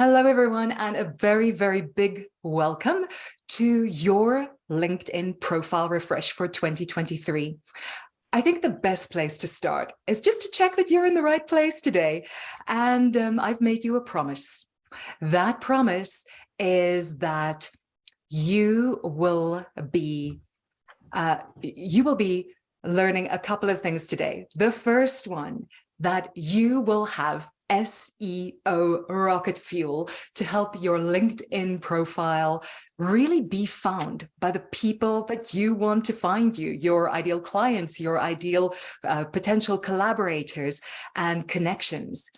Hello, everyone, and a very, very big welcome to your LinkedIn profile refresh for 2023. I think the best place to start is just to check that you're in the right place today. And I've made you a promise. That promise is that you will be learning a couple of things today. The first one, that you will have SEO rocket fuel to help your LinkedIn profile really be found by the people that you want to find you, your ideal clients, your ideal potential collaborators and connections.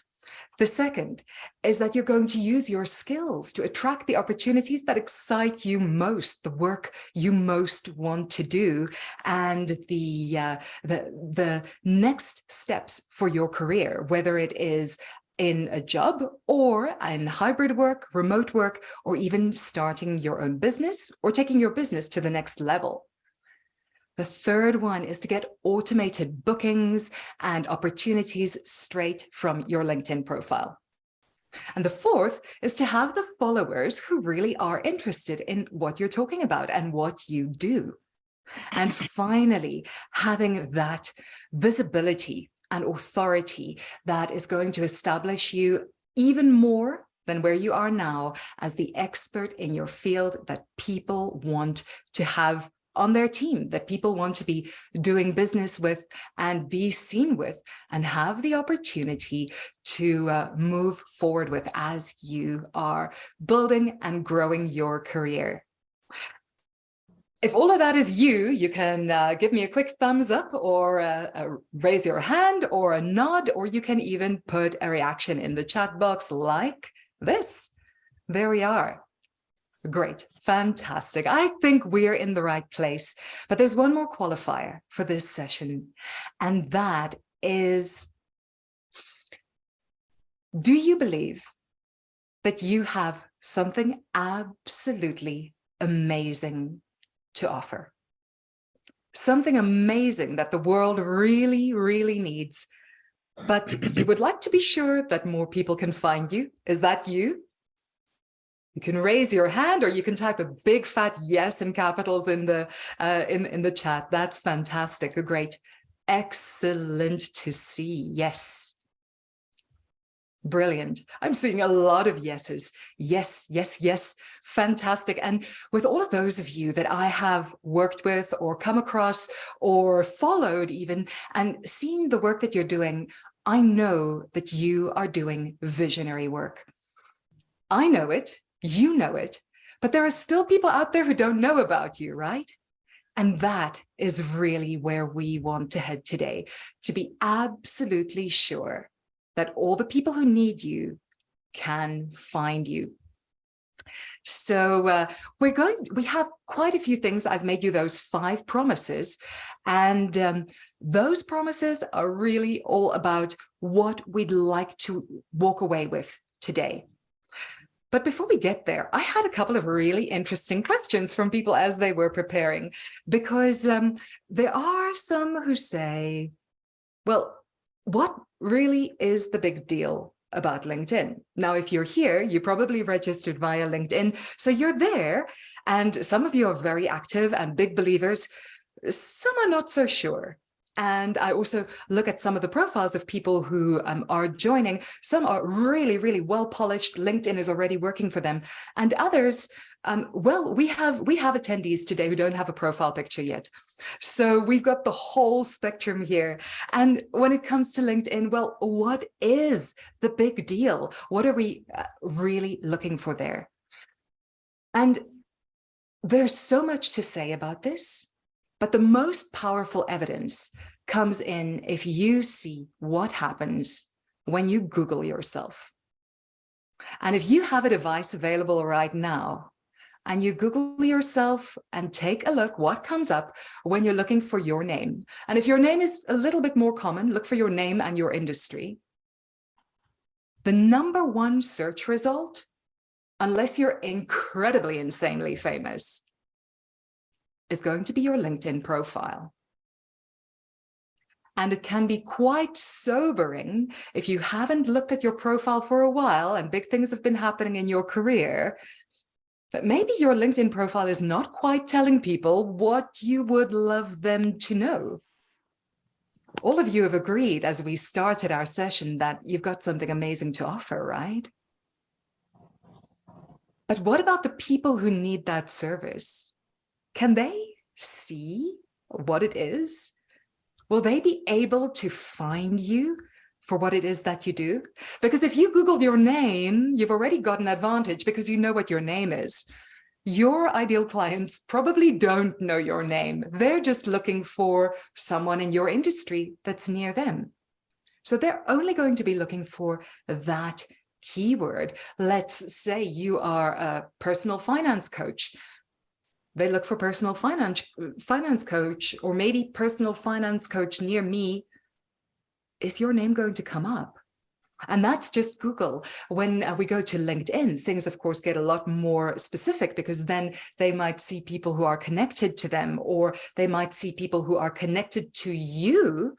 The second is that you're going to use your skills to attract the opportunities that excite you most, the work you most want to do, and the next steps for your career, whether it is in a job or in hybrid work, remote work, or even starting your own business or taking your business to the next level. The third one is to get automated bookings and opportunities straight from your LinkedIn profile. And the fourth is to have the followers who really are interested in what you're talking about and what you do. And finally, having that visibility and authority that is going to establish you even more than where you are now as the expert in your field that people want to have on their team, that people want to be doing business with and be seen with and have the opportunity to move forward with as you are building and growing your career. If all of that is you, you can give me a quick thumbs up or raise your hand or a nod, or you can even put a reaction in the chat box like this. There we are. Great, fantastic. I think we're in the right place, but there's one more qualifier for this session, and that is, do you believe that you have something absolutely amazing to offer? Something amazing that the world really, really needs, but you would like to be sure that more people can find you. Is that you? You can raise your hand, or you can type a big fat yes in capitals in the chat. That's fantastic. Great. Excellent to see. Yes. Brilliant. I'm seeing a lot of yeses. Yes, yes, yes. Fantastic. And with all of those of you that I have worked with or come across or followed even and seen the work that you're doing, I know that you are doing visionary work. I know it. You know it, but there are still people out there who don't know about you, right? And that is really where we want to head today, to be absolutely sure that all the people who need you can find you. So we have quite a few things. I've made you those 5 promises, and those promises are really all about what we'd like to walk away with today. But before we get there, I had a couple of really interesting questions from people as they were preparing, because there are some who say, well, what really is the big deal about LinkedIn? Now, if you're here, you probably registered via LinkedIn, so you're there, and some of you are very active and big believers. Some are not so sure. And I also look at some of the profiles of people who are joining. Some are really, really well polished. LinkedIn is already working for them. And others, well, we have attendees today who don't have a profile picture yet. So we've got the whole spectrum here. And when it comes to LinkedIn, well, what is the big deal? What are we really looking for there? And there's so much to say about this. But the most powerful evidence comes in if you see what happens when you Google yourself. And if you have a device available right now and you Google yourself and take a look what comes up when you're looking for your name. And if your name is a little bit more common, look for your name and your industry. The #1 search result, unless you're incredibly insanely famous, is going to be your LinkedIn profile. And it can be quite sobering if you haven't looked at your profile for a while and big things have been happening in your career, that maybe your LinkedIn profile is not quite telling people what you would love them to know. All of you have agreed as we started our session that you've got something amazing to offer, right? But what about the people who need that service? Can they see what it is? Will they be able to find you for what it is that you do? Because if you Googled your name, you've already got an advantage because you know what your name is. Your ideal clients probably don't know your name. They're just looking for someone in your industry that's near them. So they're only going to be looking for that keyword. Let's say you are a personal finance coach. They look for personal finance coach, or maybe personal finance coach near me. Is your name going to come up? And that's just Google. When we go to LinkedIn, things, of course, get a lot more specific, because then they might see people who are connected to them, or they might see people who are connected to you,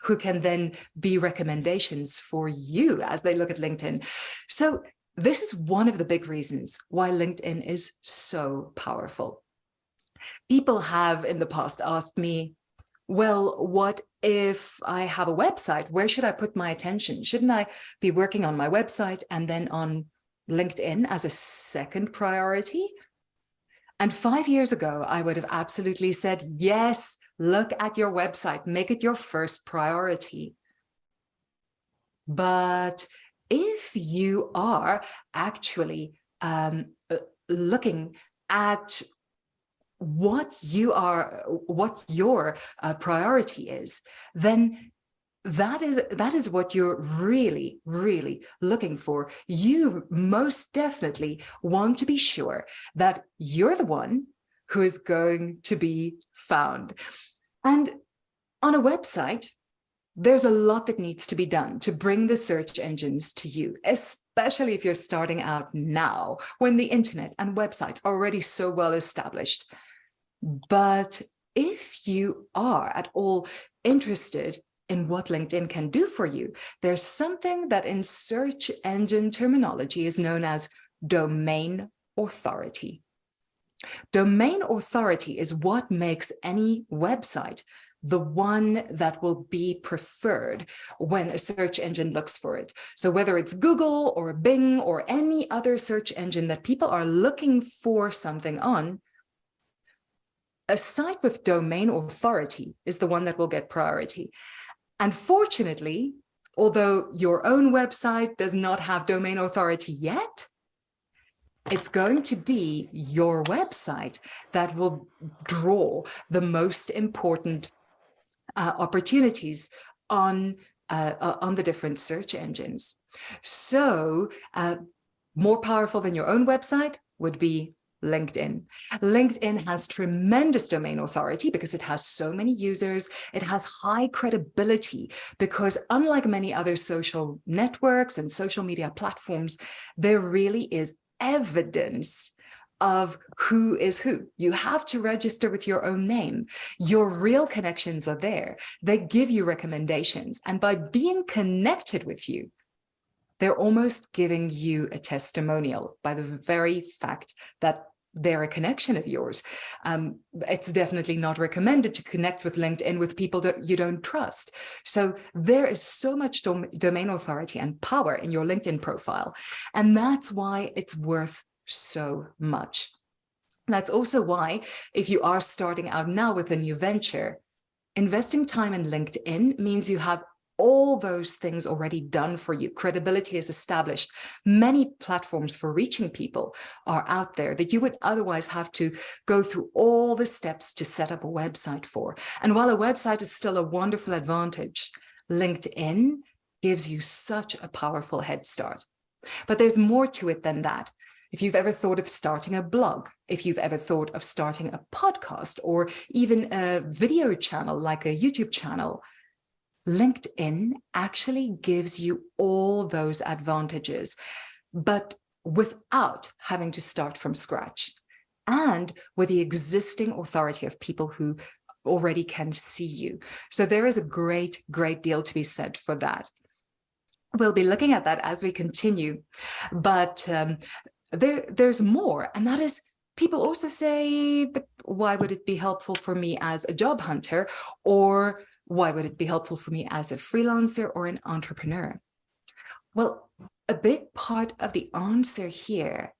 who can then be recommendations for you as they look at LinkedIn. So this is one of the big reasons why LinkedIn is so powerful. People have in the past asked me, well, what if I have a website? Where should I put my attention? Shouldn't I be working on my website and then on LinkedIn as a second priority? And 5 years ago, I would have absolutely said, yes, look at your website, make it your first priority. But if you are actually looking at what your priority is, then that is what you're really, really looking for. You most definitely want to be sure that you're the one who is going to be found. And on a website, there's a lot that needs to be done to bring the search engines to you, especially if you're starting out now, when the internet and websites are already so well established. But if you are at all interested in what LinkedIn can do for you, there's something that in search engine terminology is known as domain authority. Domain authority is what makes any website the one that will be preferred when a search engine looks for it. So whether it's Google or Bing or any other search engine that people are looking for something on, a site with domain authority is the one that will get priority. Unfortunately, although your own website does not have domain authority yet, it's going to be your website that will draw the most important opportunities on the different search engines. So more powerful than your own website would be LinkedIn. LinkedIn has tremendous domain authority because it has so many users. It has high credibility because unlike many other social networks and social media platforms, there really is evidence of who is who. You have to register with your own name. Your real connections are there. They give you recommendations. And by being connected with you, they're almost giving you a testimonial by the very fact that they're a connection of yours. It's definitely not recommended to connect with LinkedIn with people that you don't trust. So there is so much domain authority and power in your LinkedIn profile. And that's why it's worth so much. That's also why, if you are starting out now with a new venture, investing time in LinkedIn means you have all those things already done for you. Credibility is established. Many platforms for reaching people are out there that you would otherwise have to go through all the steps to set up a website for. And while a website is still a wonderful advantage, LinkedIn gives you such a powerful head start. But there's more to it than that. If you've ever thought of starting a blog, if you've ever thought of starting a podcast or even a video channel like a YouTube channel, LinkedIn actually gives you all those advantages, but without having to start from scratch and with the existing authority of people who already can see you. So there is a great, great deal to be said for that. We'll be looking at that as we continue, but there's more, and that is people also say, but why would it be helpful for me as a job hunter, or why would it be helpful for me as a freelancer or an entrepreneur? Well, a big part of the answer here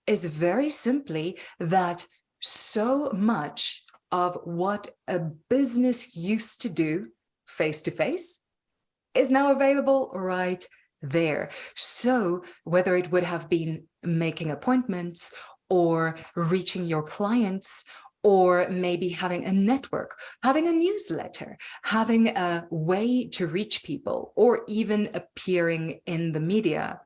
is very simply that so much of what a business used to do face-to-face is now available right there. So whether it would have been making appointments or reaching your clients, or maybe having a network, having a newsletter, having a way to reach people, or even appearing in the media,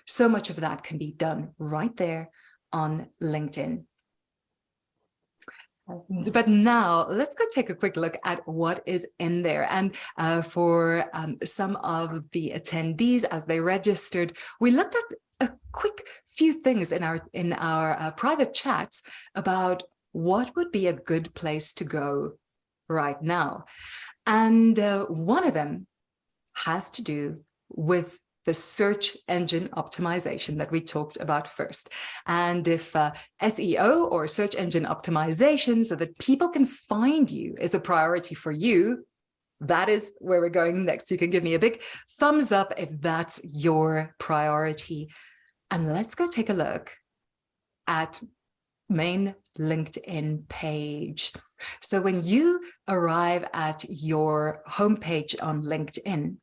so much of that can be done right there on LinkedIn. But now let's go take a quick look at what is in there. And for some of the attendees, as they registered, we looked at a quick few things in our private chats about what would be a good place to go right now. And one of them has to do with the search engine optimization that we talked about first. And if SEO or search engine optimization so that people can find you is a priority for you, that is where we're going next. You can give me a big thumbs up if that's your priority. And let's go take a look at main LinkedIn page. So when you arrive at your homepage on LinkedIn,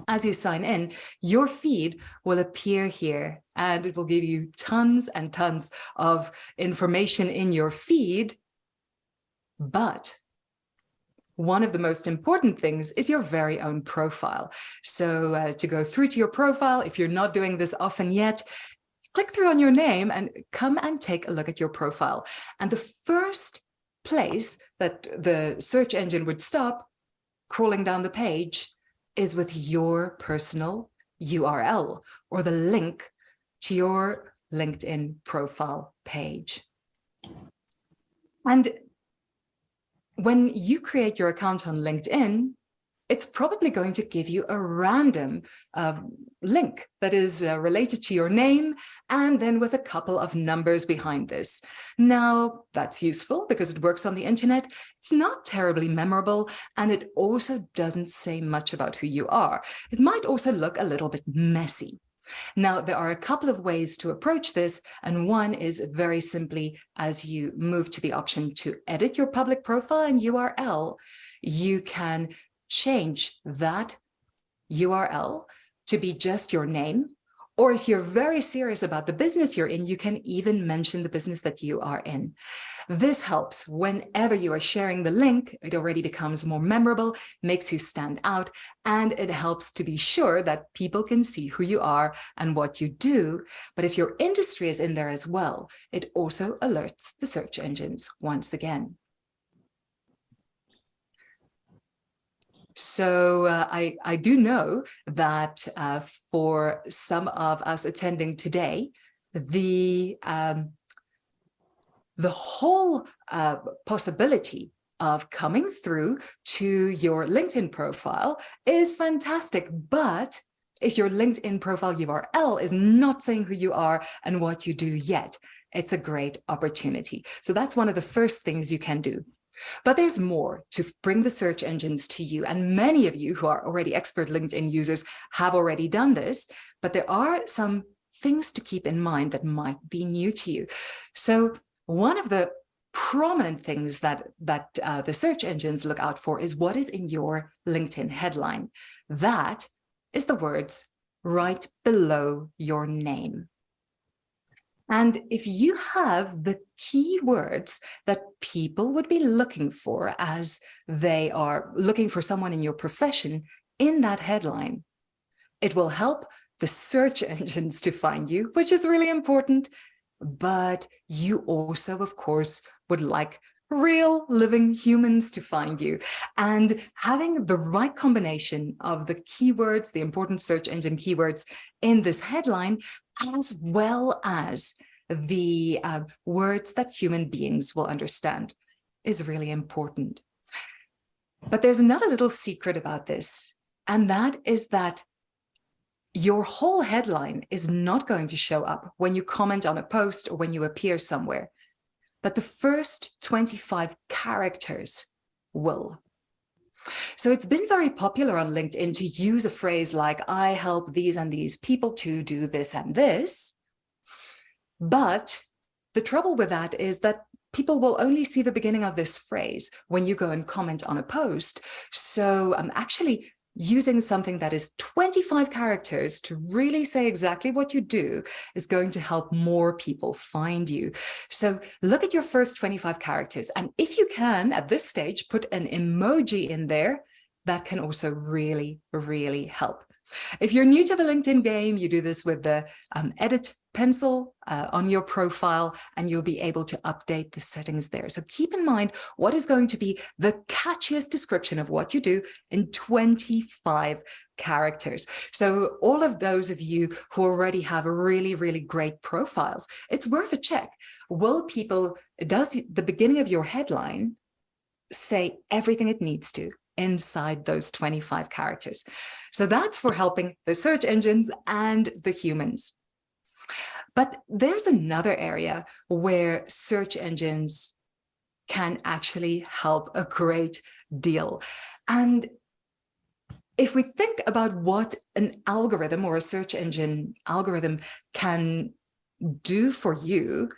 as you sign in, your feed will appear here, and it will give you tons and tons of information in your feed. But one of the most important things is your very own profile. So to go through to your profile, if you're not doing this often yet, click through on your name and come and take a look at your profile. And the first place that the search engine would stop crawling down the page is with your personal URL, or the link to your LinkedIn profile page. And when you create your account on LinkedIn, it's probably going to give you a random link that is related to your name, and then with a couple of numbers behind this. Now, that's useful because it works on the internet. It's not terribly memorable, and it also doesn't say much about who you are. It might also look a little bit messy. Now, there are a couple of ways to approach this, and one is very simply as you move to the option to edit your public profile and URL, you can change that URL to be just your name. Or if you're very serious about the business you're in, you can even mention the business that you are in. This helps whenever you are sharing the link. It already becomes more memorable, makes you stand out, and it helps to be sure that people can see who you are and what you do. But if your industry is in there as well, it also alerts the search engines once again. So I do know that for some of us attending today, the whole possibility of coming through to your LinkedIn profile is fantastic. But if your LinkedIn profile URL is not saying who you are and what you do yet, it's a great opportunity. So that's one of the first things you can do. But there's more to bring the search engines to you. And many of you who are already expert LinkedIn users have already done this, but there are some things to keep in mind that might be new to you. So one of the prominent things that the search engines look out for is what is in your LinkedIn headline. That is the words right below your name. And if you have the keywords that people would be looking for as they are looking for someone in your profession in that headline, it will help the search engines to find you, which is really important. But you also, of course, would like real living humans to find you. And having the right combination of the keywords, the important search engine keywords in this headline, as well as the words that human beings will understand. is really important. But there's another little secret about this, and that is that your whole headline is not going to show up when you comment on a post or when you appear somewhere, but the first 25 characters will. So it's been very popular on LinkedIn to use a phrase like, I help these and these people to do this and this. But the trouble with that is that people will only see the beginning of this phrase when you go and comment on a post. So I'm actually using something that is 25 characters to really say exactly what you do is going to help more people find you. So look at your first 25 characters. And if you can, at this stage, put an emoji in there, that can also really, really help. If you're new to the LinkedIn game, you do this with the edit pencil on your profile, and you'll be able to update the settings there. So keep in mind what is going to be the catchiest description of what you do in 25 characters. So all of those of you who already have really, really great profiles, it's worth a check. Does the beginning of your headline say everything it needs to inside those 25 characters? So that's for helping the search engines and the humans. But there's another area where search engines can actually help a great deal. And if we think about what an algorithm or a search engine algorithm can do for you,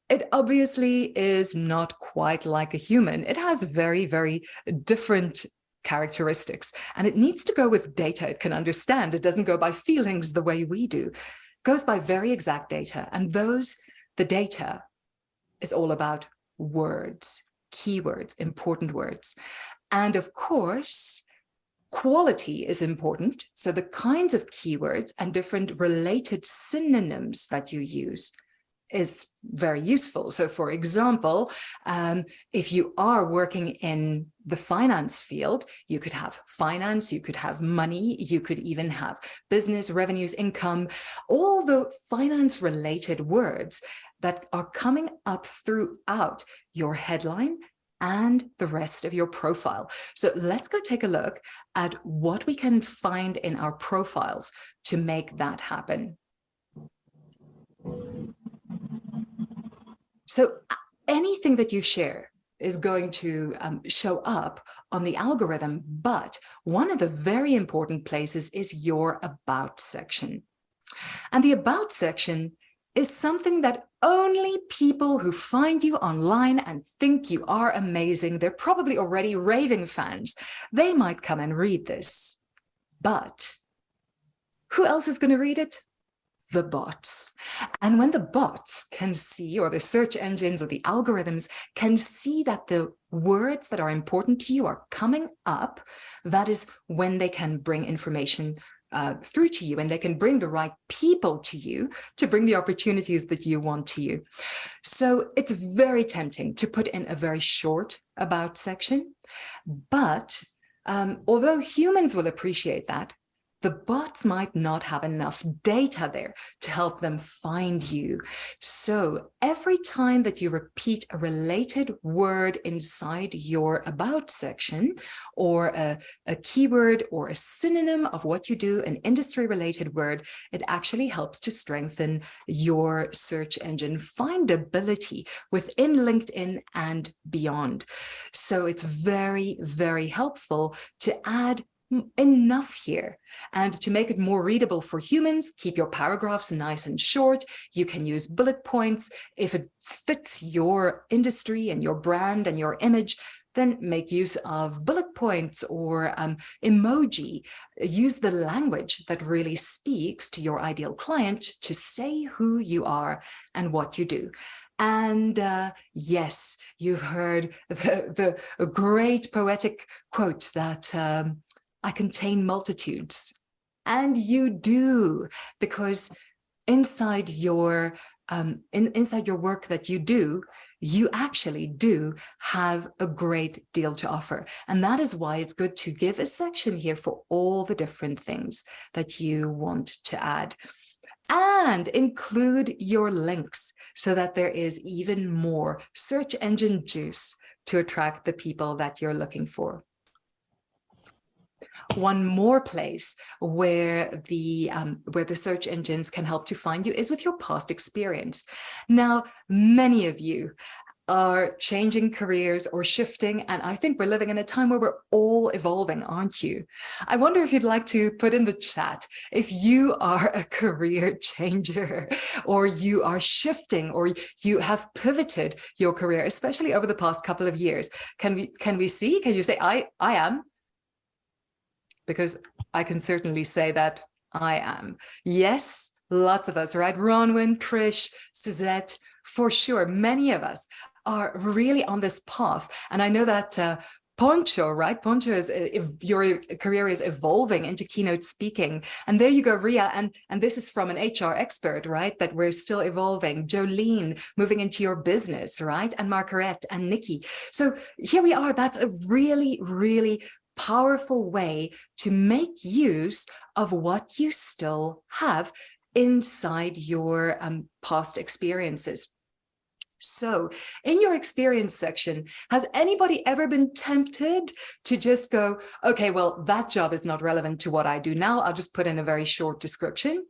it obviously is not quite like a human. It has very, very different characteristics, and it needs to go with data it can understand. It doesn't go by feelings the way we do. It goes by very exact data, and the data is all about words, keywords, important words. And of course, quality is important. So the kinds of keywords and different related synonyms that you use is very useful. So for example, if you are working in the finance field, you could have finance, you could have money, you could even have business, revenues, income, all the finance related words that are coming up throughout your headline and the rest of your profile. So let's go take a look at what we can find in our profiles to make that happen. So anything that you share is going to show up on the algorithm, but one of the very important places is your About section. And the About section is something that only people who find you online and think you are amazing, they're probably already raving fans, they might come and read this. But who else is going to read it? The bots. And when the bots can see, or the search engines or the algorithms can see that the words that are important to you are coming up, that is when they can bring information through to you, and they can bring the right people to you to bring the opportunities that you want to you. So it's very tempting to put in a very short About section, but although humans will appreciate that, the bots might not have enough data there to help them find you. So every time that you repeat a related word inside your About section, or a keyword or a synonym of what you do, an industry-related word, it actually helps to strengthen your search engine findability within LinkedIn and beyond. So it's very, very helpful to add enough here, and to make it more readable for humans, keep your paragraphs nice and short. You can use bullet points. If it fits your industry and your brand and your image, then make use of bullet points or emoji. Use the language that really speaks to your ideal client to say who you are and what you do. And yes, you've heard the great poetic quote that I contain multitudes. And you do, because inside your work that you do, you actually do have a great deal to offer. And that is why it's good to give a section here for all the different things that you want to add. and include your links so that there is even more search engine juice to attract the people that you're looking for. One more place where the search engines can help to find you is with your past experience. Now, many of you are changing careers or shifting, and I think we're living in a time where we're all evolving, aren't you? I wonder if you'd like to put in the chat if you are a career changer, or you are shifting, or you have pivoted your career, especially over the past couple of years. Can you say I am? Because I can certainly say that I am. Yes, lots of us, right? Ronwin, Trish, Suzette, for sure. Many of us are really on this path. And I know that Poncho, right? Poncho is, if your career is evolving into keynote speaking. And there you go, Ria. And this is from an HR expert, right? That we're still evolving. Jolene, moving into your business, right? And Margaret and Nikki. So here we are. That's a really, really powerful way to make use of what you still have inside your past experiences. So in your experience section, has anybody ever been tempted to just go, okay, well, that job is not relevant to what I do now. I'll just put in a very short description.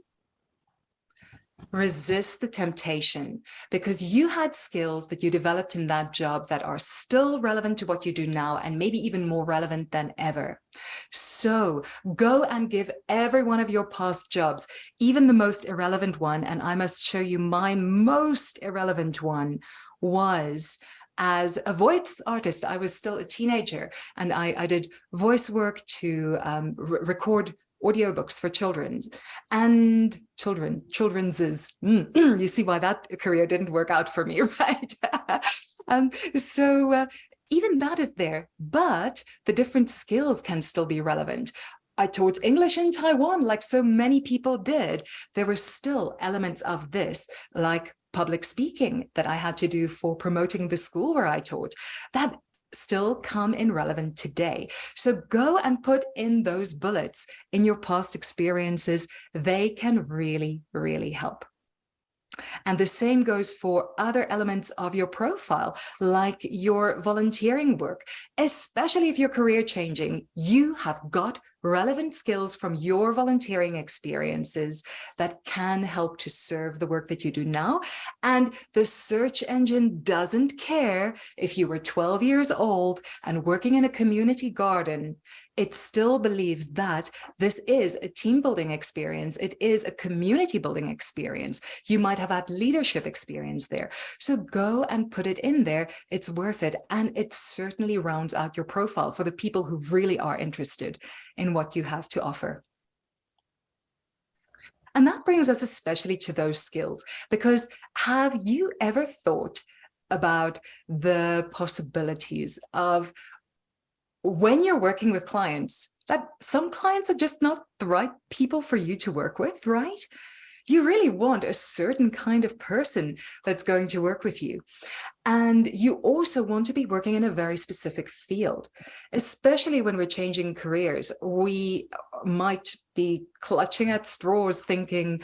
Resist the temptation, because you had skills that you developed in that job that are still relevant to what you do now, and maybe even more relevant than ever. So go and give every one of your past jobs, even the most irrelevant one, and I must show you my most irrelevant one was as a voice artist. I was still a teenager, and I did voice work to record audiobooks for children's is you see why that career didn't work out for me, right? So even that is there, but the different skills can still be relevant. I taught English in Taiwan, like so many people did. There were still elements of this, like public speaking, that I had to do for promoting the school where I taught, that still come in relevant today. So go and put in those bullets in your past experiences. They can really, really help. And the same goes for other elements of your profile, like your volunteering work. Especially if you're career changing, you have got relevant skills from your volunteering experiences that can help to serve the work that you do now. And the search engine doesn't care if you were 12 years old and working in a community garden. It still believes that this is a team building experience. It is a community building experience. You might have had leadership experience there. So go and put it in there. It's worth it. And it certainly rounds out your profile for the people who really are interested in what you have to offer. And that brings us especially to those skills, because have you ever thought about the possibilities of when you're working with clients, that some clients are just not the right people for you to work with, right? You really want a certain kind of person that's going to work with you. And you also want to be working in a very specific field, especially when we're changing careers. We might be clutching at straws thinking,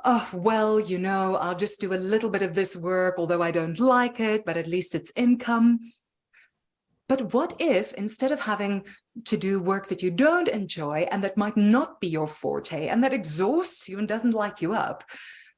oh, well, you know, I'll just do a little bit of this work, although I don't like it, but at least it's income. But what if, instead of having to do work that you don't enjoy and that might not be your forte and that exhausts you and doesn't light you up,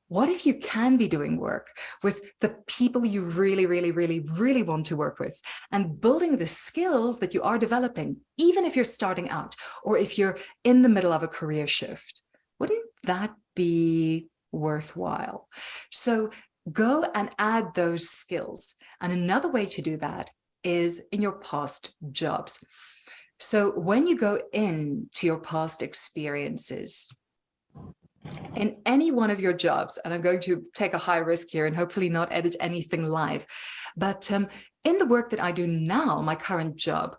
what if you can be doing work with the people you really, really, really, really want to work with and building the skills that you are developing, even if you're starting out or if you're in the middle of a career shift? Wouldn't that be worthwhile? So go and add those skills. And another way to do that is in your past jobs. So when you go into your past experiences, in any one of your jobs, and I'm going to take a high risk here and hopefully not edit anything live, but in the work that I do now, my current job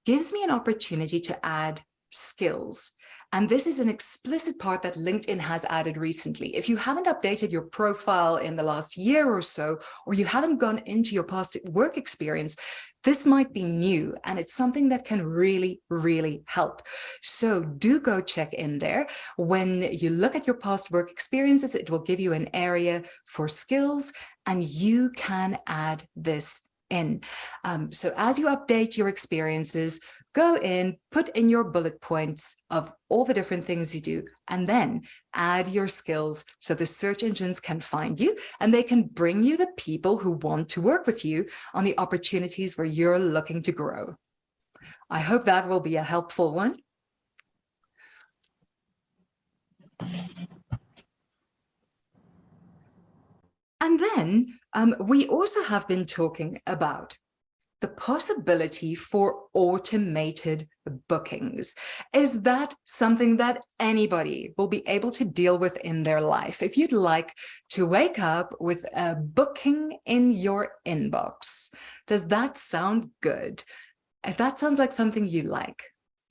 gives me an opportunity to add skills. And this is an explicit part that LinkedIn has added recently. If you haven't updated your profile in the last year or so, or you haven't gone into your past work experience, this might be new, and it's something that can really, really help. So do go check in there. When you look at your past work experiences, it will give you an area for skills, and you can add this in. So as you update your experiences, go in, put in your bullet points of all the different things you do, and then add your skills so the search engines can find you and they can bring you the people who want to work with you on the opportunities where you're looking to grow. I hope that will be a helpful one. And then we also have been talking about the possibility for automated bookings. Is that something that anybody will be able to deal with in their life? If you'd like to wake up with a booking in your inbox, does that sound good? If that sounds like something you like,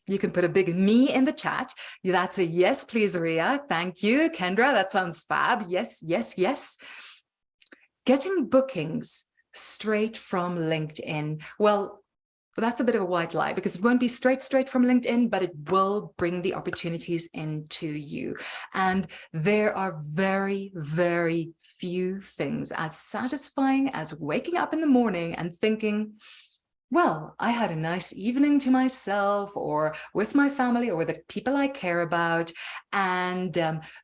you can put a big me in the chat. That's a yes, please, Ria. Thank you. Kendra, that sounds fab. Yes, yes, yes. Getting bookings straight from LinkedIn. Well, that's a bit of a white lie, because it won't be straight from LinkedIn, but it will bring the opportunities into you. And there are very, very few things as satisfying as waking up in the morning and thinking, well, I had a nice evening to myself, or with my family, or with the people I care about. And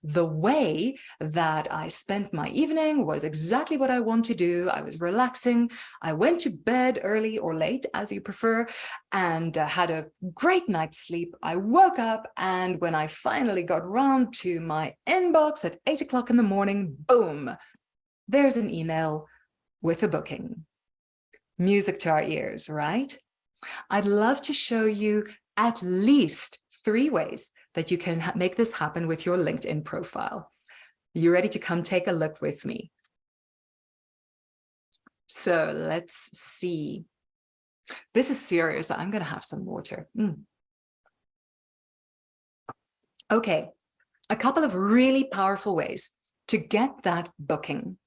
the way that I spent my evening was exactly what I want to do. I was relaxing. I went to bed early or late, as you prefer, and had a great night's sleep. I woke up, and when I finally got round to my inbox at 8 o'clock in the morning, boom, there's an email with a booking. Music to our ears, right? I'd love to show you at least 3 ways that you can make this happen with your LinkedIn profile. You ready to come take a look with me? So let's see. This is serious. I'm going to have some water. Okay, a couple of really powerful ways to get that booking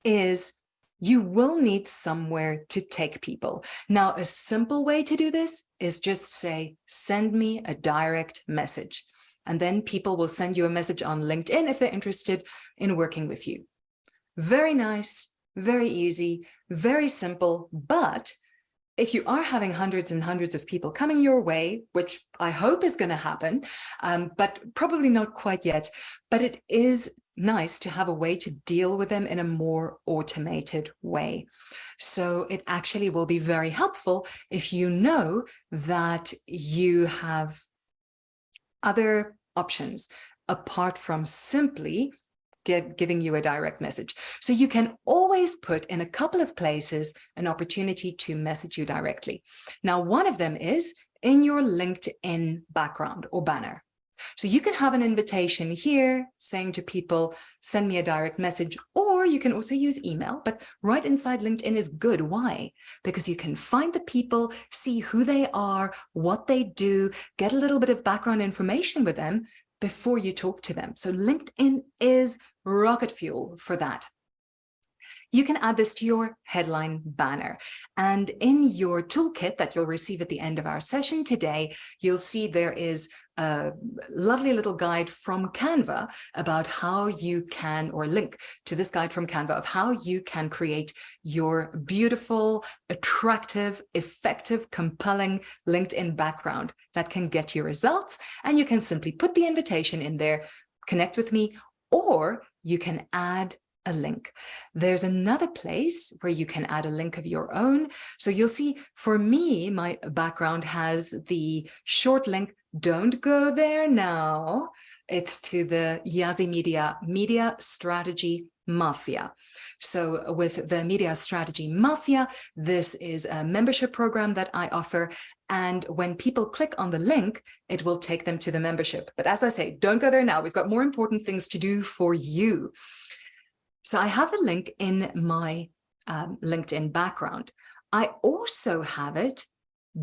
is you will need somewhere to take people. Now, a simple way to do this is just say, send me a direct message. And then people will send you a message on LinkedIn if they're interested in working with you. Very nice, very easy, very simple. But if you are having hundreds and hundreds of people coming your way, which I hope is going to happen, but probably not quite yet, but it is nice to have a way to deal with them in a more automated way. So it actually will be very helpful if you know that you have other options apart from simply giving you a direct message. So you can always put in a couple of places an opportunity to message you directly. Now, one of them is in your LinkedIn background or banner. So you can have an invitation here saying to people, send me a direct message, or you can also use email, but right inside LinkedIn is good. Why? Because you can find the people, see who they are, what they do, get a little bit of background information with them before you talk to them. So LinkedIn is rocket fuel for that. You can add this to your headline banner. And in your toolkit that you'll receive at the end of our session today, you'll see there is a lovely little guide from Canva about how you can, or link to this guide from Canva of how you can create your beautiful, attractive, effective, compelling LinkedIn background that can get you results. And you can simply put the invitation in there, connect with me, or you can add a link. There's another place where you can add a link of your own. So you'll see, for me, my background has the short link. Don't go there now. It's to the Yazzie Media Strategy Mafia. So with the Media Strategy Mafia, this is a membership program that I offer. And when people click on the link, it will take them to the membership. But as I say, don't go there now. We've got more important things to do for you. So I have a link in my LinkedIn background. I also have it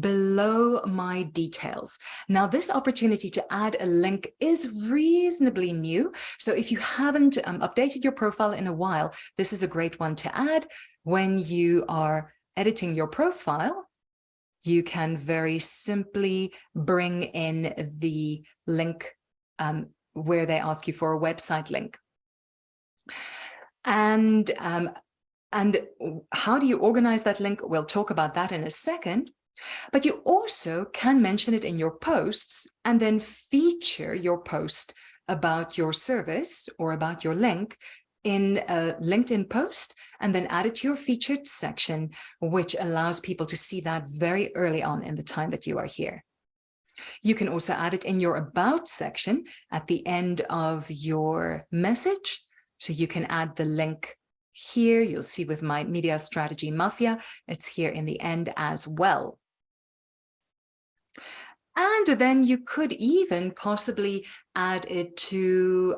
below my details. Now, this opportunity to add a link is reasonably new. So if you haven't updated your profile in a while, this is a great one to add. When you are editing your profile, you can very simply bring in the link where they ask you for a website link. And how do you organize that link? We'll talk about that in a second. But you also can mention it in your posts and then feature your post about your service or about your link in a LinkedIn post and then add it to your featured section, which allows people to see that very early on in the time that you are here. You can also add it in your About section at the end of your message. So you can add the link here. You'll see with my Media Strategy Mafia, it's here in the end as well. And then you could even possibly add it to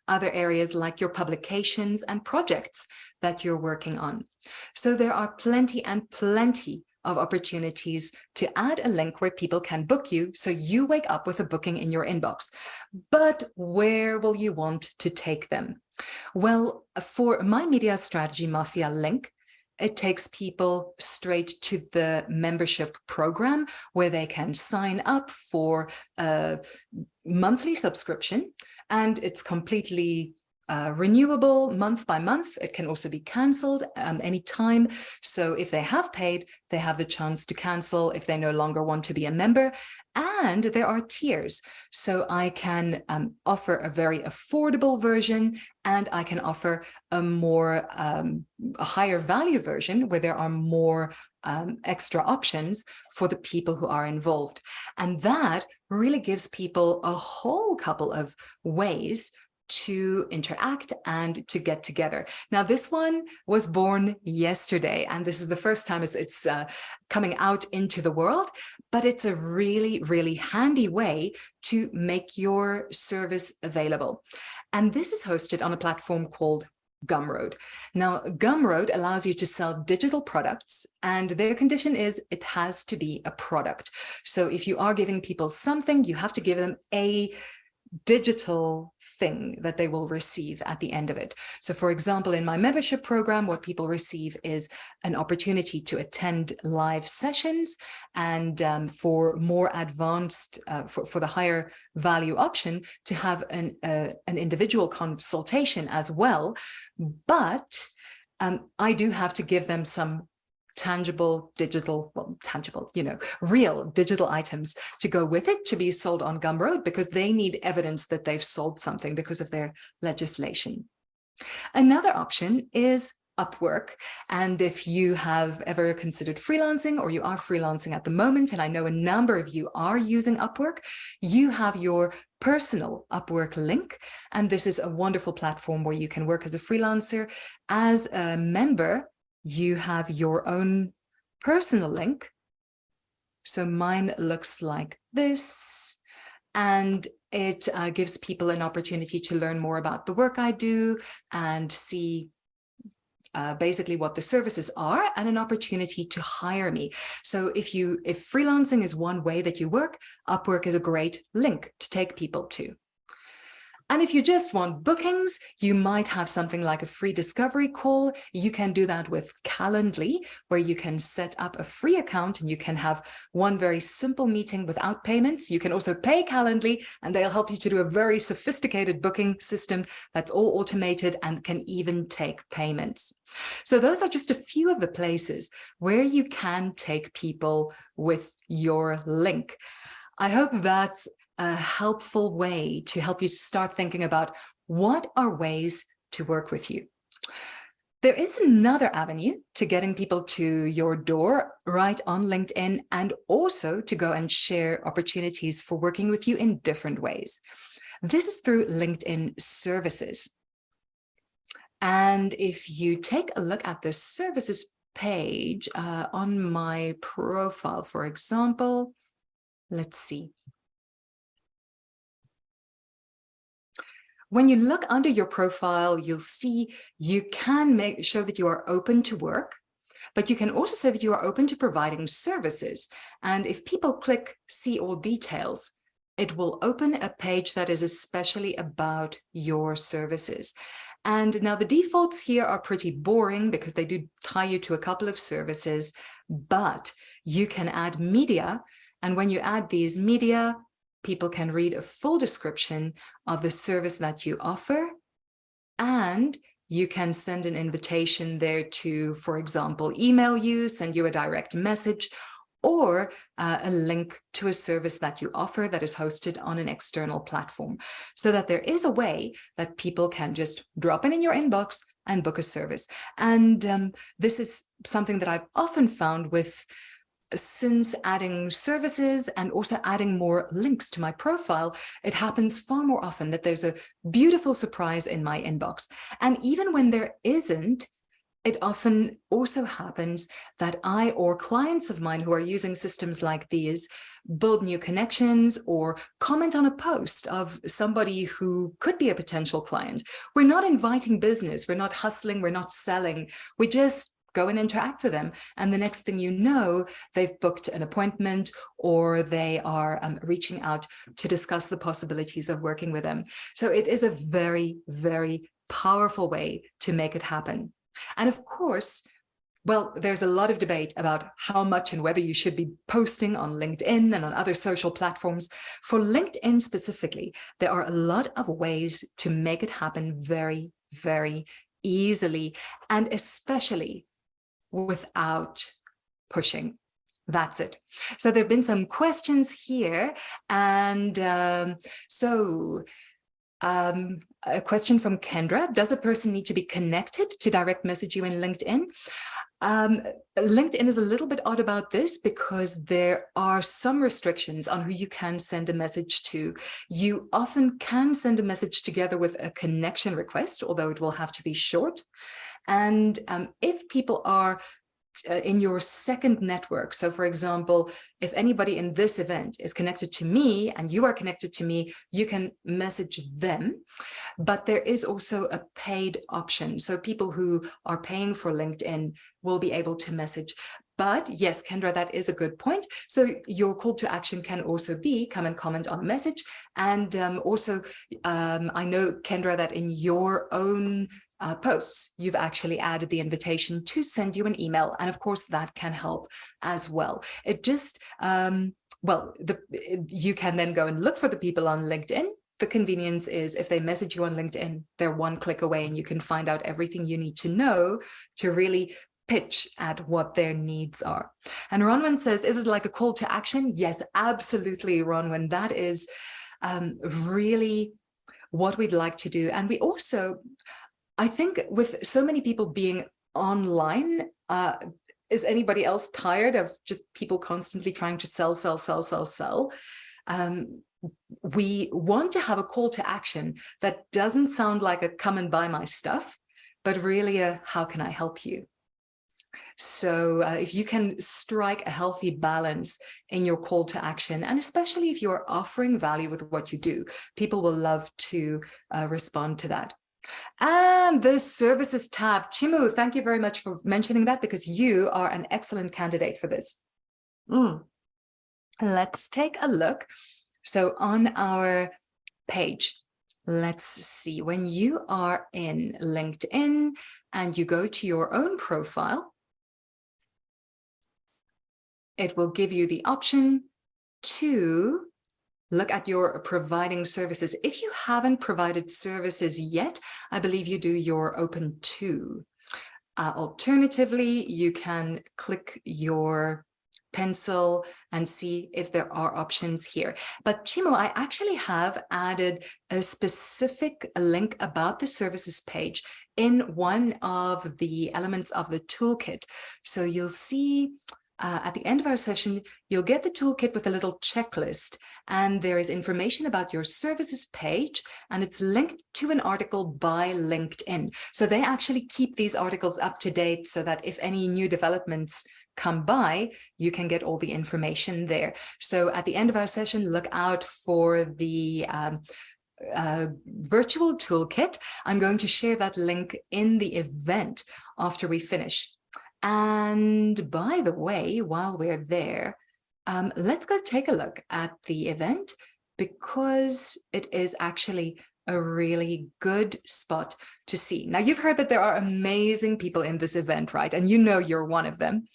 other areas like your publications and projects that you're working on. So there are plenty and plenty of opportunities to add a link where people can book you, so you wake up with a booking in your inbox. But where will you want to take them? Well, for my Media Strategy Mafia link, it takes people straight to the membership program where they can sign up for a monthly subscription, and it's completely renewable month by month. It can also be cancelled anytime. So if they have paid, they have the chance to cancel if they no longer want to be a member. And there are tiers. So I can offer a very affordable version, and I can offer a more a higher value version where there are more extra options for the people who are involved. And that really gives people a whole couple of ways to interact and to get together. Now, this one was born yesterday, and this is the first time it's coming out into the world, but it's a really, really handy way to make your service available. And this is hosted on a platform called Gumroad. Now, Gumroad allows you to sell digital products, and their condition is it has to be a product. So if you are giving people something, you have to give them a digital thing that they will receive at the end of it. So for example, in my membership program, what people receive is an opportunity to attend live sessions, and for more advanced, for the higher value option, to have an individual consultation as well. But I do have to give them some tangible digital, well, tangible, real digital items to go with it to be sold on Gumroad, because they need evidence that they've sold something because of their legislation. Another option is Upwork. And if you have ever considered freelancing, or you are freelancing at the moment, and I know a number of you are using Upwork, you have your personal Upwork link. And this is a wonderful platform where you can work as a freelancer. As a member, you have your own personal link. So mine looks like this, and it gives people an opportunity to learn more about the work I do and see basically what the services are, and an opportunity to hire me. So if freelancing is one way that you work, Upwork is a great link to take people to. And if you just want bookings, you might have something like a free discovery call. You can do that with Calendly, where you can set up a free account and you can have one very simple meeting without payments. You can also pay Calendly, and they'll help you to do a very sophisticated booking system that's all automated and can even take payments. So those are just a few of the places where you can take people with your link. I hope that's a helpful way to help you start thinking about what are ways to work with you. There is another avenue to getting people to your door right on LinkedIn, and also to go and share opportunities for working with you in different ways. This is through LinkedIn services. And if you take a look at the services page on my profile, for example, let's see. When you look under your profile, you'll see you can show that you are open to work. But you can also say that you are open to providing services. And if people click see all details, it will open a page that is especially about your services. And now the defaults here are pretty boring because they do tie you to a couple of services, but you can add media. And when you add these media, people can read a full description of the service that you offer, and you can send an invitation there to, for example, email you, send you a direct message, or a link to a service that you offer that is hosted on an external platform, so that there is a way that people can just drop in your inbox and book a service. And this is something that I've often found since adding services and also adding more links to my profile, it happens far more often that there's a beautiful surprise in my inbox. And even when there isn't, it often also happens that I or clients of mine who are using systems like these build new connections or comment on a post of somebody who could be a potential client. We're not inviting business, we're not hustling, we're not selling, we just go and interact with them. And the next thing you know, they've booked an appointment or they are reaching out to discuss the possibilities of working with them. So it is a very, very powerful way to make it happen. And of course, well, there's a lot of debate about how much and whether you should be posting on LinkedIn and on other social platforms. For LinkedIn specifically, there are a lot of ways to make it happen very, very easily, and especially without pushing. That's it. So there have been some questions here. And a question from Kendra: does a person need to be connected to direct message you in LinkedIn? LinkedIn is a little bit odd about this because there are some restrictions on who you can send a message to. You often can send a message together with a connection request, although it will have to be short. And if people are in your second network, so for example, if anybody in this event is connected to me and you are connected to me, you can message them. But there is also a paid option. So people who are paying for LinkedIn will be able to message. But yes, Kendra, that is a good point. So your call to action can also be come and comment on a message. And I know, Kendra, that in your own posts, you've actually added the invitation to send you an email. And of course, that can help as well. It just, you can then go and look for the people on LinkedIn. The convenience is if they message you on LinkedIn, they're one click away and you can find out everything you need to know to really pitch at what their needs are. And Ronwin says, is it like a call to action? Yes, absolutely, Ronwin. That is really what we'd like to do. And we also, I think with so many people being online, is anybody else tired of just people constantly trying to sell? We want to have a call to action that doesn't sound like a come and buy my stuff, but really a how can I help you? So if you can strike a healthy balance in your call to action, and especially if you're offering value with what you do, people will love to respond to that. And the services tab. Chimu, thank you very much for mentioning that because you are an excellent candidate for this. Let's take a look. So on our page, let's see, when you are in LinkedIn and you go to your own profile, it will give you the option to look at your providing services. If you haven't provided services yet, I believe you do your open to. Alternatively, you can click your pencil and see if there are options here. But Chimo, I actually have added a specific link about the services page in one of the elements of the toolkit. So you'll see at the end of our session, you'll get the toolkit with a little checklist, and there is information about your services page, and it's linked to an article by LinkedIn. So they actually keep these articles up to date so that if any new developments come by, you can get all the information there. So at the end of our session, look out for the virtual toolkit. I'm going to share that link in the event after we finish. And by the way, while we're there, let's go take a look at the event, because it is actually a really good spot to see. Now, you've heard that there are amazing people in this event, right? And you know you're one of them.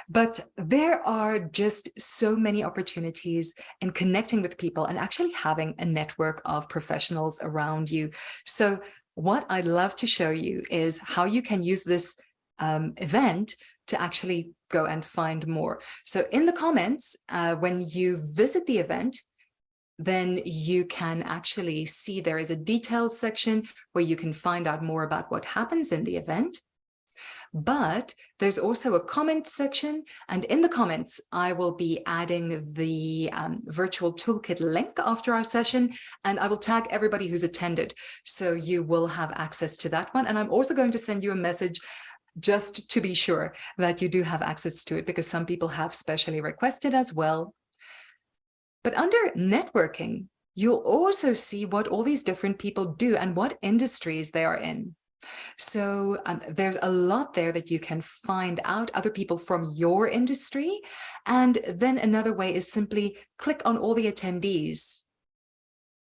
But there are just so many opportunities in connecting with people and actually having a network of professionals around you. So what I'd love to show you is how you can use this event to actually go and find more. So in the comments, when you visit the event, then you can actually see there is a details section where you can find out more about what happens in the event. But there's also a comment section, and in the comments, I will be adding the virtual toolkit link after our session, and I will tag everybody who's attended, so you will have access to that one. And I'm also going to send you a message just to be sure that you do have access to it, because some people have specially requested as well. But under networking, you'll also see what all these different people do and what industries they are in. So there's a lot there that you can find out, other people from your industry. And then another way is simply click on all the attendees.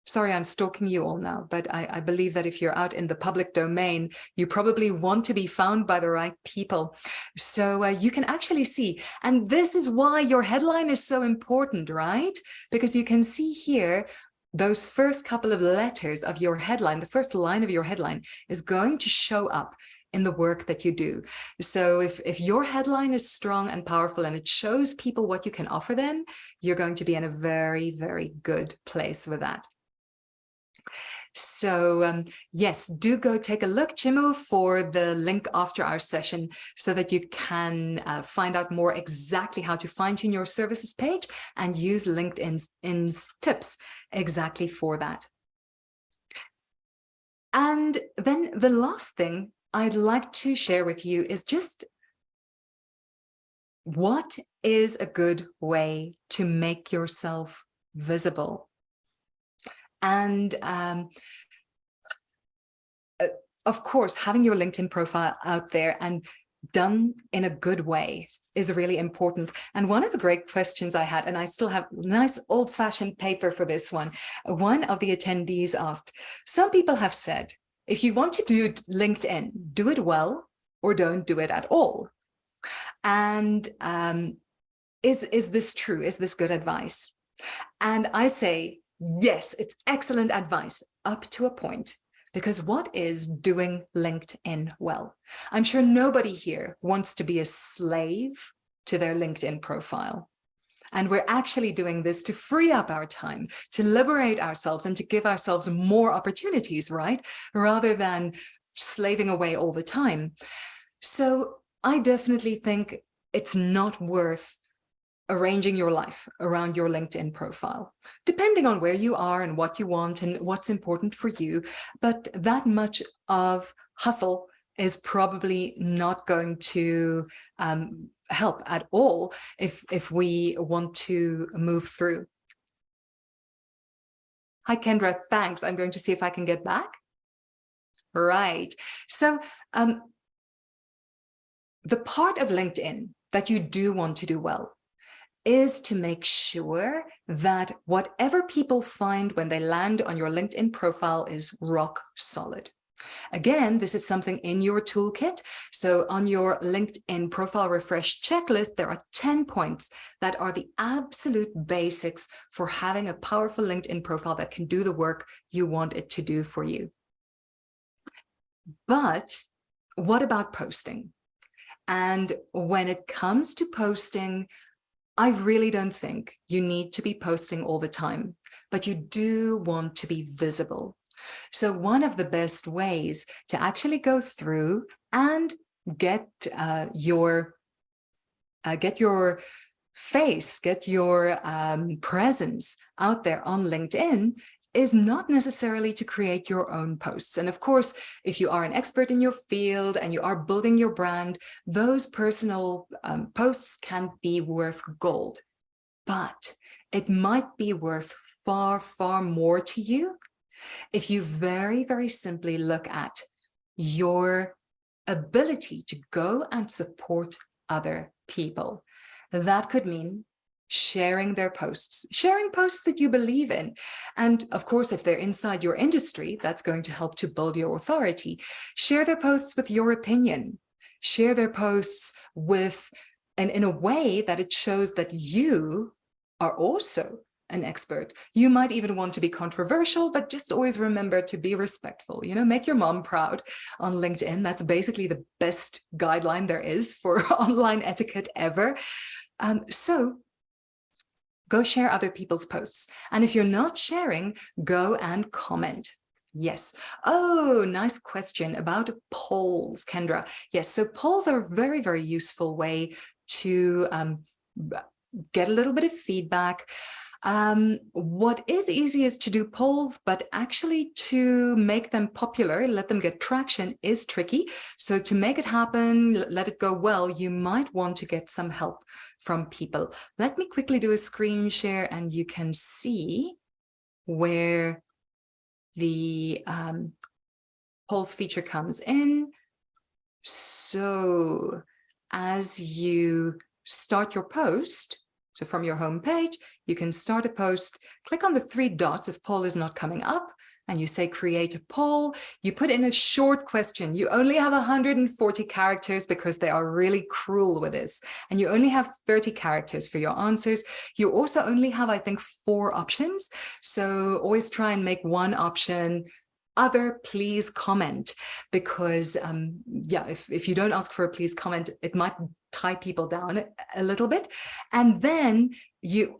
Sorry, I'm stalking you all now, but I believe that if you're out in the public domain, you probably want to be found by the right people. So you can actually see, and this is why your headline is so important, right? Because you can see here, those first couple of letters of your headline, the first line of your headline is going to show up in the work that you do. So if your headline is strong and powerful and it shows people what you can offer them, you're going to be in a very, very good place with that. So yes, do go take a look, Chimu, for the link after our session so that you can find out more exactly how to fine-tune your services page and use LinkedIn's tips exactly for that. And then the last thing I'd like to share with you is just what is a good way to make yourself visible. And of course, having your LinkedIn profile out there and done in a good way is really important. And one of the great questions I had, and I still have nice old-fashioned paper for this one of the attendees asked, some people have said, if you want to do LinkedIn, do it well or don't do it at all. And is this true? Is this good advice? And I say, yes, it's excellent advice up to a point. Because what is doing LinkedIn well? I'm sure nobody here wants to be a slave to their LinkedIn profile. And we're actually doing this to free up our time, to liberate ourselves and to give ourselves more opportunities, right? Rather than slaving away all the time. So I definitely think it's not worth arranging your life around your LinkedIn profile, depending on where you are and what you want and what's important for you. But that much of hustle is probably not going to help at all if we want to move through. Hi, Kendra, thanks. I'm going to see if I can get back. Right. So the part of LinkedIn that you do want to do well is to make sure that whatever people find when they land on your LinkedIn profile is rock solid. Again, this is something in your toolkit. So on your LinkedIn profile refresh checklist, there are 10 points that are the absolute basics for having a powerful LinkedIn profile that can do the work you want it to do for you. But what about posting? And when it comes to posting, I really don't think you need to be posting all the time, but you do want to be visible. So one of the best ways to actually go through and get your face, get your presence out there on LinkedIn is not necessarily to create your own posts. And of course, if you are an expert in your field and you are building your brand, those personal posts can be worth gold. But it might be worth far, far more to you if you very, very simply look at your ability to go and support other people. That could mean sharing their posts, sharing posts that you believe in. And of course, if they're inside your industry, that's going to help to build your authority. Share their posts with your opinion. Share their posts with, and in a way that it shows that you are also an expert. You might even want to be controversial, but just always remember to be respectful. You know, make your mom proud on LinkedIn. That's basically the best guideline there is for online etiquette ever. So go share other people's posts. And if you're not sharing, go and comment. Yes. Oh, nice question about polls, Kendra. Yes, so polls are a very, very useful way to get a little bit of feedback. What is easy is to do polls, but actually to make them popular, let them get traction is tricky. So to make it happen, let it go well, you might want to get some help from people. Let me quickly do a screen share and you can see where the polls feature comes in. So as you start your post, so from your home page, you can start a post, click on the 3 dots if poll is not coming up, and you say create a poll. You put in a short question. You only have 140 characters because they are really cruel with this. And you only have 30 characters for your answers. You also only have, I think, 4 options. So always try and make one option other please comment, because yeah, if you don't ask for a please comment, it might tie people down a little bit. And then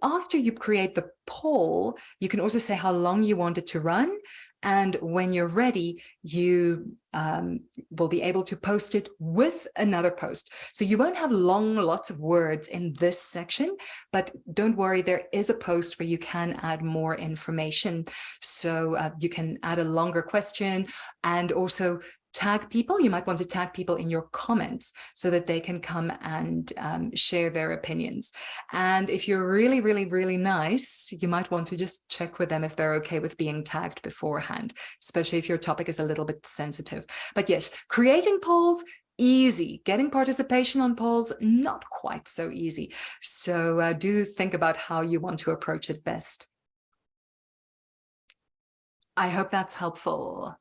after you create the poll, you can also say how long you want it to run. And when you're ready, you will be able to post it with another post. So you won't have lots of words in this section, but don't worry, there is a post where you can add more information. So you can add a longer question and also tag people. You might want to tag people in your comments so that they can come and share their opinions. And if you're really, really, really nice, you might want to just check with them if they're okay with being tagged beforehand, especially if your topic is a little bit sensitive. But yes, creating polls, easy. Getting participation on polls, not quite so easy. So do think about how you want to approach it best. I hope that's helpful.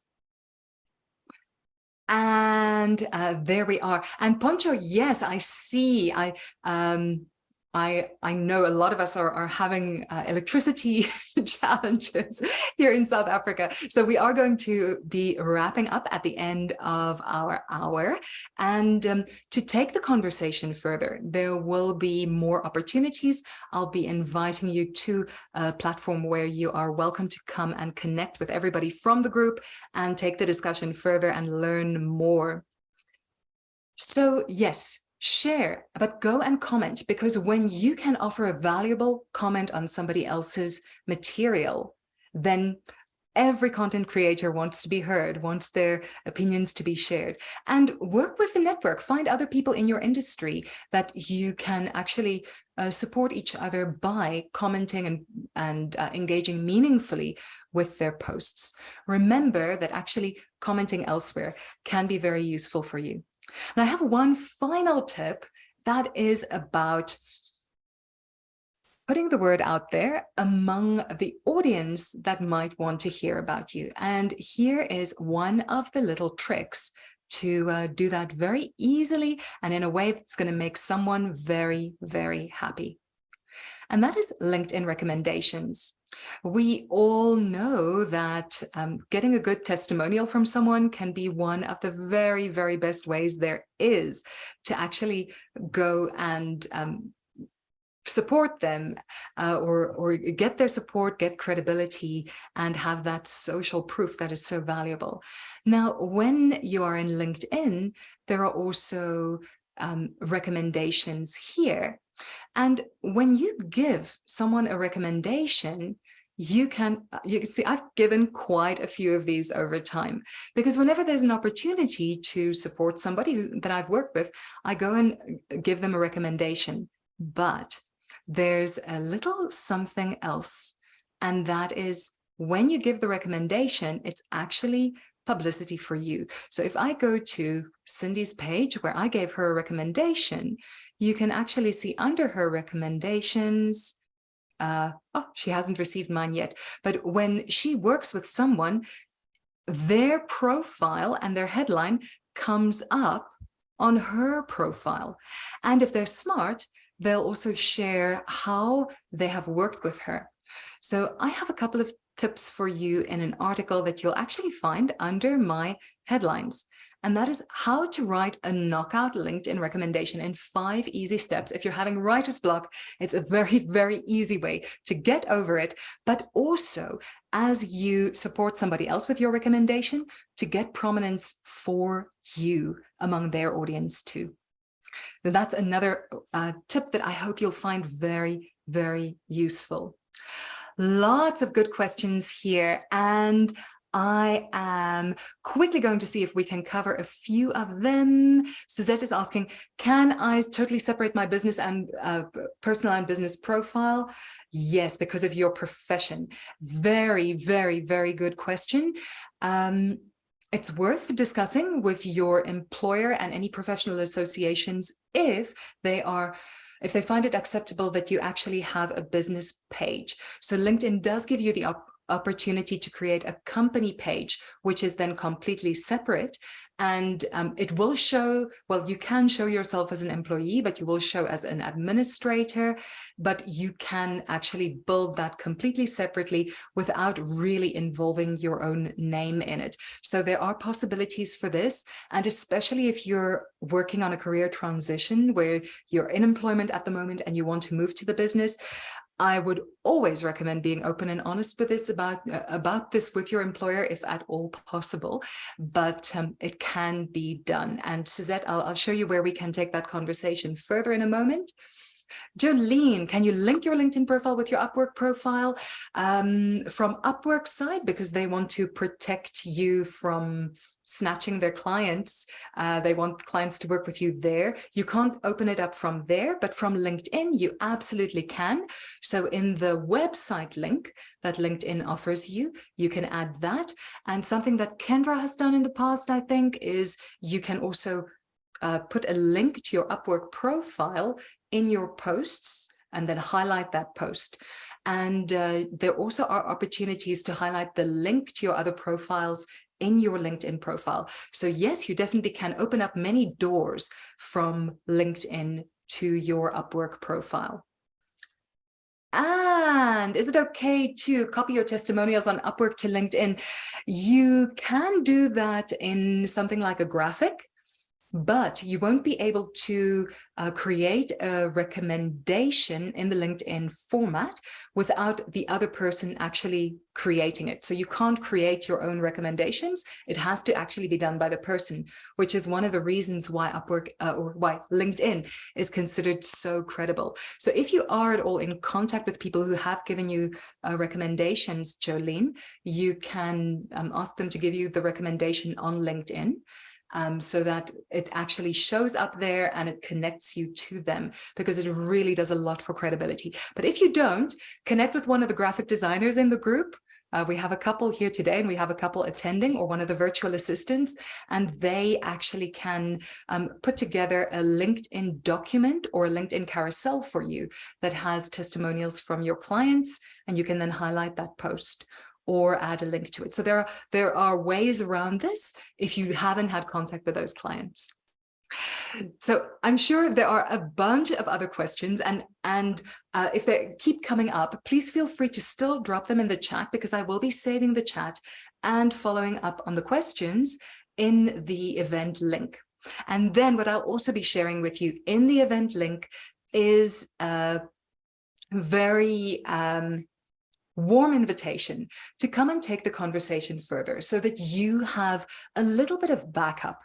And there we are. And Poncho, yes, I see. I know a lot of us are having electricity challenges here in South Africa. So we are going to be wrapping up at the end of our hour. And to take the conversation further, there will be more opportunities. I'll be inviting you to a platform where you are welcome to come and connect with everybody from the group and take the discussion further and learn more. So yes, share, but go and comment, because when you can offer a valuable comment on somebody else's material, then every content creator wants to be heard, wants their opinions to be shared. And work with the network, find other people in your industry that you can actually support each other by commenting and engaging meaningfully with their posts. Remember that actually commenting elsewhere can be very useful for you. And I have one final tip that is about putting the word out there among the audience that might want to hear about you. And here is one of the little tricks to do that very easily and in a way that's going to make someone very, very happy. And that is LinkedIn recommendations. We all know that getting a good testimonial from someone can be one of the very, very best ways there is to actually go and support them or get their support, get credibility, and have that social proof that is so valuable. Now, when you are in LinkedIn, there are also recommendations here. And when you give someone a recommendation, you can see I've given quite a few of these over time, because whenever there's an opportunity to support somebody that I've worked with, I go and give them a recommendation. But there's a little something else, and that is when you give the recommendation, it's actually publicity for you. So if I go to Cindy's page where I gave her a recommendation, you can actually see under her recommendations, oh, she hasn't received mine yet, but when she works with someone, their profile and their headline comes up on her profile. And if they're smart, they'll also share how they have worked with her. So I have a couple of tips for you in an article that you'll actually find under my headlines. And that is how to write a knockout LinkedIn recommendation in 5 easy steps. If you're having writer's block, it's a very, very easy way to get over it. But also, as you support somebody else with your recommendation, to get prominence for you among their audience too. Now, that's another tip that I hope you'll find very, very useful. Lots of good questions here, and I am quickly going to see if we can cover a few of them. Suzette is asking, can I totally separate my business and personal and business profile? Yes, because of your profession. Very, very, very good question. It's worth discussing with your employer and any professional associations if they find it acceptable that you actually have a business page. So LinkedIn does give you the opportunity to create a company page, which is then completely separate. And it will show, well, you can show yourself as an employee, but you will show as an administrator, but you can actually build that completely separately without really involving your own name in it. So there are possibilities for this. And especially if you're working on a career transition where you're in employment at the moment and you want to move to the business, I would always recommend being open and honest with this about this with your employer, if at all possible. But it can be done. And Suzette, I'll show you where we can take that conversation further in a moment. Jolene, can you link your LinkedIn profile with your Upwork profile? From Upwork's side, because they want to protect you from snatching their clients. They want clients to work with you there. You can't open it up from there, but from LinkedIn, you absolutely can. So in the website link that LinkedIn offers you, you can add that. And something that Kendra has done in the past, I think, is you can also put a link to your Upwork profile in your posts and then highlight that post. And there also are opportunities to highlight the link to your other profiles in your LinkedIn profile. So yes, you definitely can open up many doors from LinkedIn to your Upwork profile. And is it okay to copy your testimonials on Upwork to LinkedIn? You can do that in something like a graphic, but you won't be able to create a recommendation in the LinkedIn format without the other person actually creating it. So you can't create your own recommendations. It has to actually be done by the person, which is one of the reasons why Upwork or why LinkedIn is considered so credible. So if you are at all in contact with people who have given you recommendations, Jolene, you can ask them to give you the recommendation on LinkedIn. So that it actually shows up there and it connects you to them, because it really does a lot for credibility. But if you don't, connect with one of the graphic designers in the group. We have a couple here today and we have a couple attending, or one of the virtual assistants, and they actually can put together a LinkedIn document or a LinkedIn carousel for you that has testimonials from your clients, and you can then highlight that post or add a link to it. So there are ways around this if you haven't had contact with those clients. So I'm sure there are a bunch of other questions, and if they keep coming up, please feel free to still drop them in the chat, because I will be saving the chat and following up on the questions in the event link. And then what I'll also be sharing with you in the event link is a very warm invitation to come and take the conversation further, so that you have a little bit of backup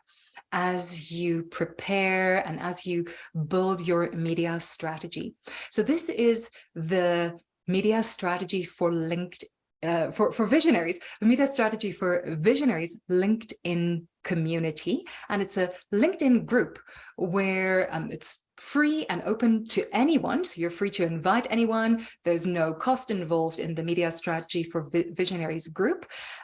as you prepare and as you build your media strategy. So this is the media strategy for LinkedIn, for Visionaries, the media strategy for Visionaries LinkedIn community, and it's a LinkedIn group where it's free and open to anyone. So you're free to invite anyone. There's no cost involved in the Media Strategy for Visionaries group.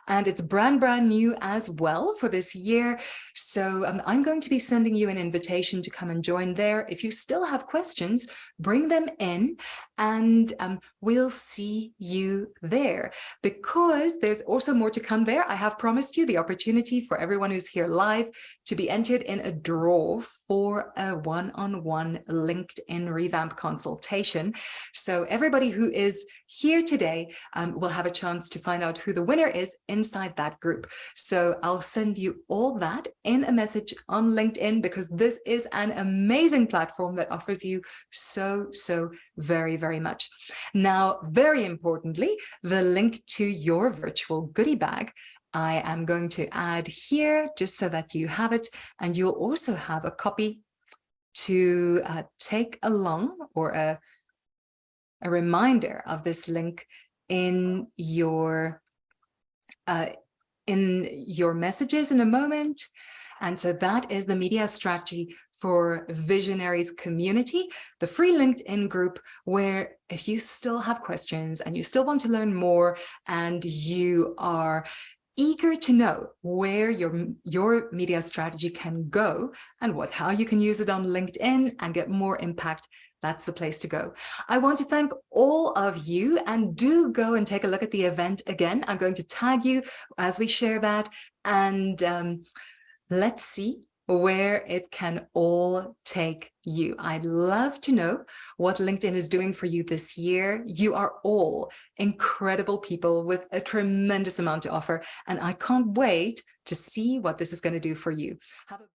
And it's brand new as well for this year. So I'm going to be sending you an invitation to come and join there. If you still have questions, bring them in and we'll see you there, because there's also more to come there. I have promised you the opportunity for everyone who's here live to be entered in a draw for a one-on-one LinkedIn revamp consultation. So everybody who is here today will have a chance to find out who the winner is inside that group. So I'll send you all that in a message on LinkedIn, because this is an amazing platform that offers you so very much. Now, very importantly, the link to your virtual goodie bag I am going to add here just so that you have it, and you'll also have a copy to take along, or a reminder of this link in your messages in a moment. And so that is the Media Strategy for Visionaries community, the free LinkedIn group, where if you still have questions and you still want to learn more and you are eager to know where your media strategy can go and how you can use it on LinkedIn and get more impact, that's the place to go. I want to thank all of you, and do go and take a look at the event again. I'm going to tag you as we share that, and let's see where it can all take you. I'd love to know what LinkedIn is doing for you this year. You are all incredible people with a tremendous amount to offer, and I can't wait to see what this is going to do for you. Have a